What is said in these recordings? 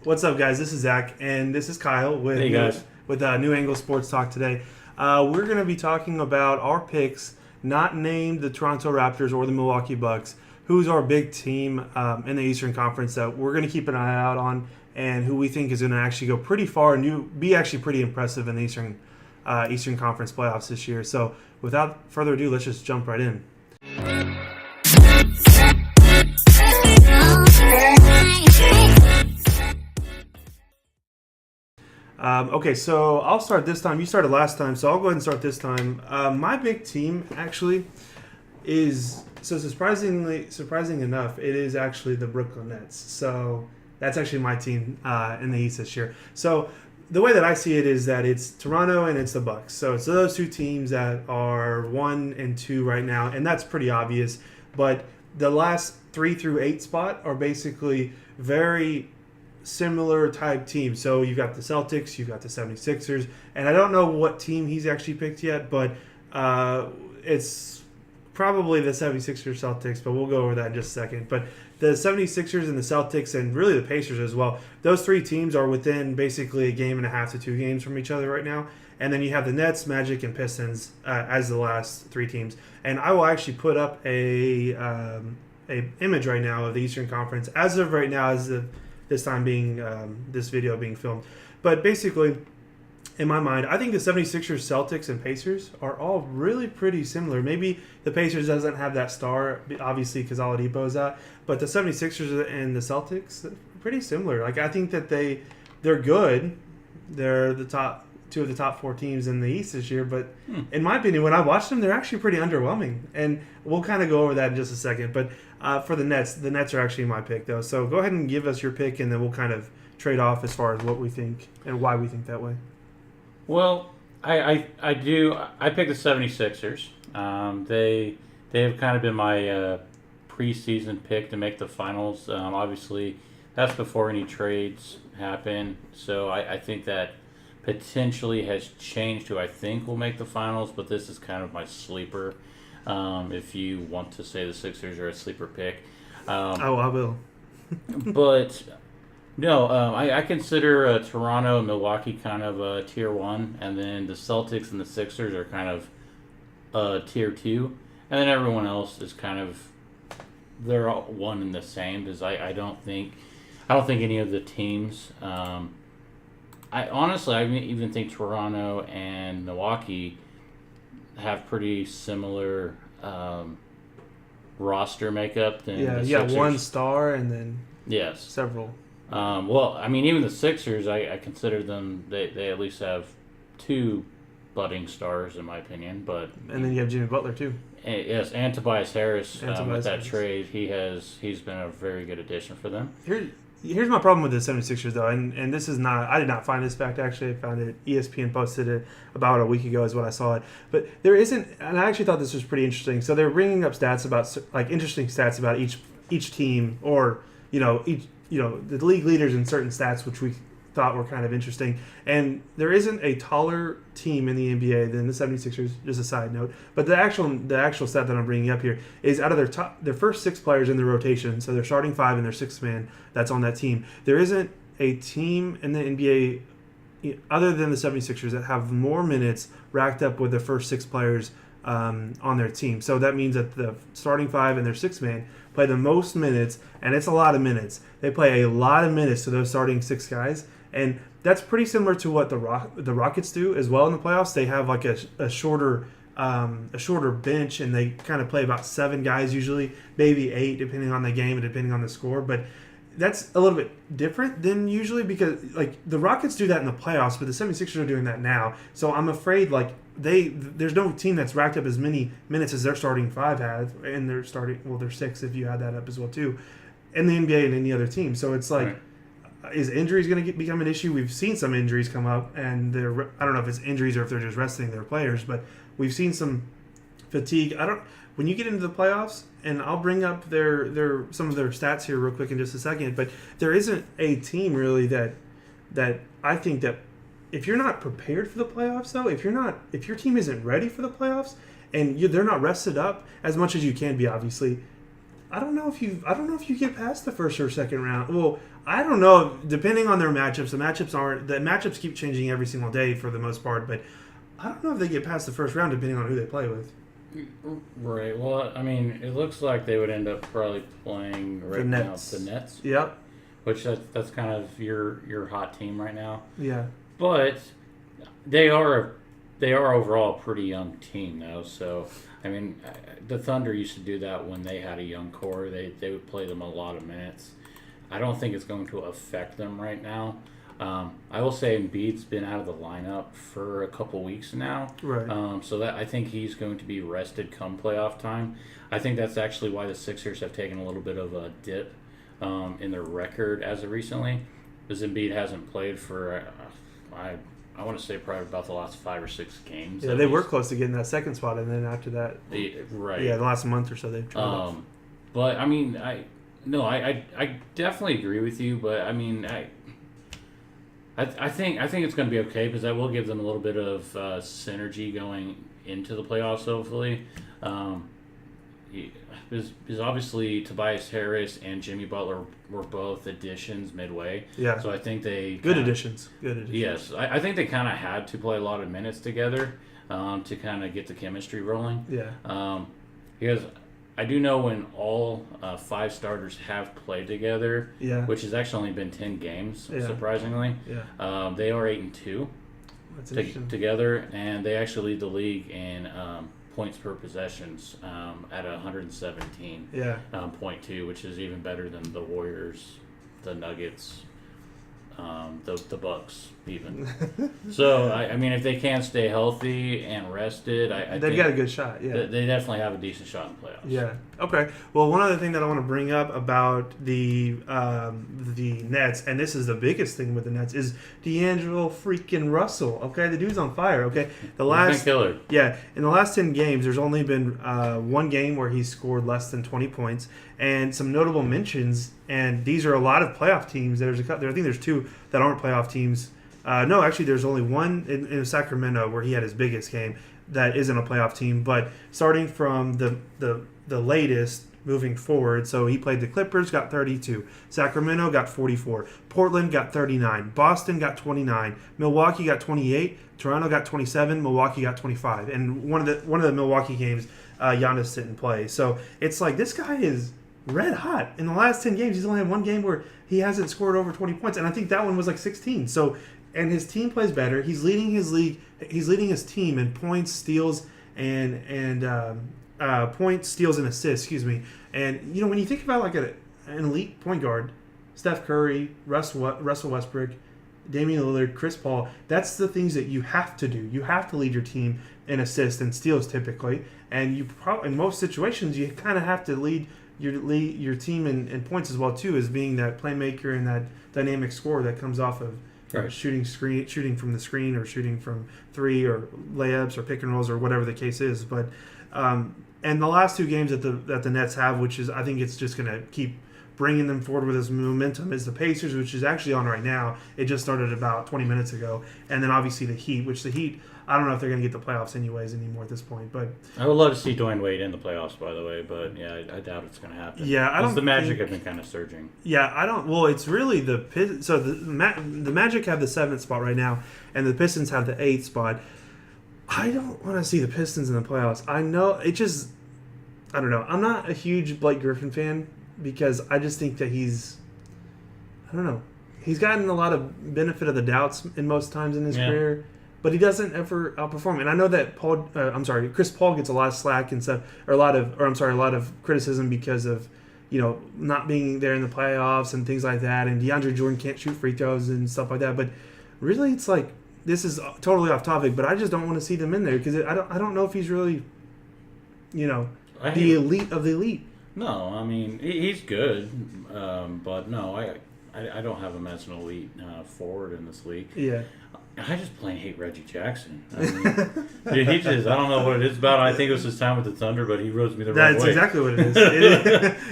What's up, guys? This is Zach, and this is Kyle with Hey, guys. with New Angle Sports Talk today. We're going to be talking about our picks, not named the Toronto Raptors or the Milwaukee Bucks. Who's our big team in the Eastern Conference that we're going to keep an eye out on, and who we think is going to actually go pretty far and be actually pretty impressive in the Eastern Conference playoffs this year. So, without further ado, let's just jump right in. Okay, so I'll start this time. You started last time, so I'll go ahead and start this time. My big team actually is, surprising enough, it is actually the Brooklyn Nets. So that's actually my team in the East this year. So the way that I see it is that it's Toronto and it's the Bucks. So it's those two teams that are 1 and 2 right now, and that's pretty obvious. But the last 3 through 8 spot are basically very similar type teams. So you've got the Celtics, you've got the 76ers, and I don't know what team he's actually picked yet, but it's probably the 76ers Celtics, but we'll go over that in just a second. But the 76ers and the Celtics and really the Pacers as well, those three teams are within basically a game and a half to 2 games from each other right now. And then you have the Nets, Magic, and Pistons as the last 3 teams. And I will actually put up a image right now of the Eastern Conference as of right now, this time being this video being filmed. But basically, in my mind, I think the 76ers, Celtics, and Pacers are all really pretty similar. Maybe the Pacers doesn't have that star, obviously, because Oladipo's out. But the 76ers and the Celtics are pretty similar. Like, I think that they're good. They're the top 2 of the top 4 teams in the East this year. But in my opinion, when I watched them, they're actually pretty underwhelming. And we'll kind of go over that in just a second. But for the Nets are actually my pick, though. So go ahead and give us your pick, and then we'll kind of trade off as far as what we think and why we think that way. Well, I do. I picked the 76ers. They have kind of been my preseason pick to make the finals. Obviously, that's before any trades happen. So I think that potentially has changed who I think will make the finals, but this is kind of my sleeper. If you want to say the Sixers are a sleeper pick. I will. But no, I consider Toronto and Milwaukee kind of tier 1, and then the Celtics and the Sixers are kind of tier 2, and then everyone else is kind of, they're all one and the same. Because I don't think any of the teams. I even think Toronto and Milwaukee have pretty similar roster makeup than the Sixers. One star and then several. Well, I mean, even the Sixers, I consider them, they at least have 2 budding stars, in my opinion. And then you have Jimmy Butler, too. Yes, and Tobias Harris with that trade. He's been a very good addition for them. Here's my problem with the 76ers, though, and this is not, I did not find this fact, actually. I found it, ESPN posted it about a week ago is what I saw it. But there isn't, and I actually thought this was pretty interesting. So they're bringing up stats about, like, interesting stats about each team, or, the league leaders in certain stats, which we thought were kind of interesting. And there isn't a taller team in the NBA than the 76ers, just a side note. But the actual stat that I'm bringing up here is out of their first 6 players in the rotation, so their starting 5 and their 6th man that's on that team, there isn't a team in the NBA other than the 76ers that have more minutes racked up with their first 6 players on their team. So that means that the starting 5 and their 6th man play the most minutes, and it's a lot of minutes. They play a lot of minutes to those starting 6 guys, and that's pretty similar to what the Rockets do as well in the playoffs. They have like a shorter bench, and they kind of play about 7 guys usually, maybe 8 depending on the game and depending on the score. But that's a little bit different than usually, because like the Rockets do that in the playoffs, but the 76ers are doing that now. So I'm afraid like there's no team that's racked up as many minutes as their starting 5 have, and their 6 if you add that up as well too, in the NBA and any other team. So it's like, is injuries going to become an issue? We've seen some injuries come up, and I don't know if it's injuries or if they're just resting their players, but we've seen some fatigue. When you get into the playoffs, and I'll bring up some of their stats here real quick in just a second, but there isn't a team really that I think that if you're not prepared for the playoffs, though, if your team isn't ready for the playoffs and they're not rested up as much as you can be, obviously, I don't know if you get past the first or second round. Well, I don't know. Depending on their matchups, the matchups keep changing every single day for the most part. But I don't know if they get past the first round depending on who they play with. Right. Well, I mean, it looks like they would end up probably playing right now the Nets. Yep. Which that's kind of your hot team right now. Yeah. But they are overall a pretty young team though. So I mean, the Thunder used to do that when they had a young core. They would play them a lot of minutes. I don't think it's going to affect them right now. I will say Embiid's been out of the lineup for a couple weeks now. Right. So that I think he's going to be rested come playoff time. I think that's actually why the Sixers have taken a little bit of a dip in their record as of recently, because Embiid hasn't played for I want to say probably about the last 5 or 6 games. Yeah, they were close to getting that second spot, and then after that, right? Yeah, the last month or so they've tried off. But I mean, I definitely agree with you. But I mean, I think it's going to be okay because that will give them a little bit of synergy going into the playoffs. Hopefully, because obviously Tobias Harris and Jimmy Butler were both additions midway. Yeah. So I think they good additions. Yes, I think they kind of had to play a lot of minutes together to kind of get the chemistry rolling. Yeah. Because I do know when all 5 starters have played together, which has actually only been 10 games, surprisingly. Yeah. They are 8-2 together, and they actually lead the league in points per possessions at 117. Yeah. 0.2, which is even better than the Warriors, the Nuggets, the Bucks even. So I mean, if they can stay healthy and rested, they've got a good shot. Yeah, they definitely have a decent shot in the playoffs. Yeah. Okay. Well, one other thing that I want to bring up about the Nets, and this is the biggest thing with the Nets, is D'Angelo freaking Russell. Okay, the dude's on fire. Okay, He's been killer. Yeah, in the last 10 games, there's only been one game where he's scored less than 20 points, and some notable mentions. And these are a lot of playoff teams. I think there's 2 that aren't playoff teams. No, actually, there's only one in Sacramento where he had his biggest game that isn't a playoff team. But starting from the latest moving forward, so he played the Clippers, got 32. Sacramento got 44. Portland got 39. Boston got 29. Milwaukee got 28. Toronto got 27. Milwaukee got 25. And one of the Milwaukee games, Giannis didn't play. So it's like this guy is red hot. In the last 10 games, he's only had one game where he hasn't scored over 20 points, and I think that one was like 16. So, and his team plays better. He's leading his league. He's leading his team in points, steals, and points, steals, and assists. Excuse me. And when you think about like an elite point guard, Steph Curry, Russell Westbrook, Damian Lillard, Chris Paul, that's the things that you have to do. You have to lead your team in assists and steals typically, and you probably in most situations you kind of have to lead your team in points as well too, as being that playmaker and that dynamic scorer that comes off of shooting from the screen or shooting from 3 or layups or pick and rolls or whatever the case is. But and the last 2 games that the Nets have, which is I think it's just going to keep bringing them forward with this momentum, is the Pacers, which is actually on right now. It just started about 20 minutes ago, and then obviously the Heat, which the Heat, I don't know if they're going to get the playoffs anymore at this point. But I would love to see Dwayne Wade in the playoffs, by the way. But yeah, I doubt it's going to happen. Yeah, the Magic have been kind of surging. Yeah, I don't. Well, it's really the Magic have the 7th spot right now, and the Pistons have the 8th spot. I don't want to see the Pistons in the playoffs. I know it just. I don't know. I'm not a huge Blake Griffin fan because I just think that he's. I don't know. He's gotten a lot of benefit of the doubts in most times in his career, but he doesn't ever outperform. And I know that Chris Paul gets a lot of slack and stuff, or a lot of criticism because of not being there in the playoffs and things like that. And DeAndre Jordan can't shoot free throws and stuff like that. But really, it's like this is totally off topic. But I just don't want to see them in there because I don't know if he's really, the elite of the elite. No, I mean he's good, but no, I don't have him as an elite forward in this league. Yeah. I just plain hate Reggie Jackson. I mean, dude, I don't know what it is about. I think it was his time with the Thunder, but he rose me the wrong way. That's exactly what it is.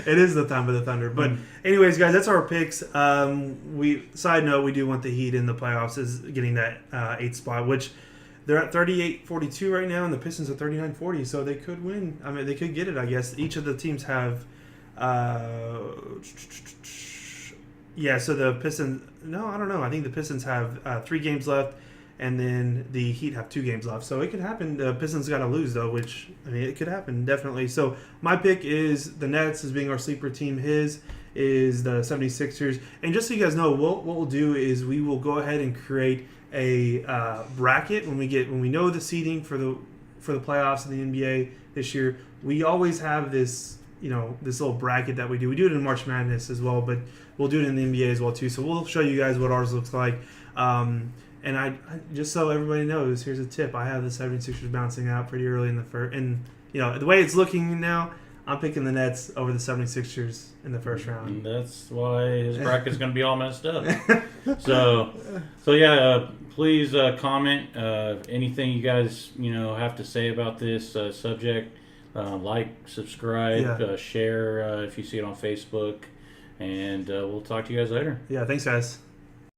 It is the time of the Thunder. But anyways, guys, that's our picks. Side note, we do want the Heat in the playoffs is getting that 8th spot, which they're at 38-42 right now, and the Pistons are 39-40, so they could win. I mean, they could get it, I guess. Each of the teams have Yeah, so the Pistons. No, I don't know. I think the Pistons have 3 games left, and then the Heat have 2 games left. So it could happen. The Pistons got to lose though, which I mean it could happen definitely. So my pick is the Nets as being our sleeper team. His is the 76ers. And just so you guys know, what we'll do is we will go ahead and create a bracket when we know the seeding for the playoffs in the NBA this year. We always have this this little bracket that we do. We do it in March Madness as well, but we'll do it in the NBA as well too. So we'll show you guys what ours looks like. And I just so everybody knows, here's a tip. I have the 76ers bouncing out pretty early in the first. And the way it's looking now, I'm picking the Nets over the 76ers in the first round. And that's why his bracket's going to be all messed up. So yeah, please comment anything you guys have to say about this subject. Like, subscribe, share if you see it on Facebook, and we'll talk to you guys later. Yeah, thanks guys.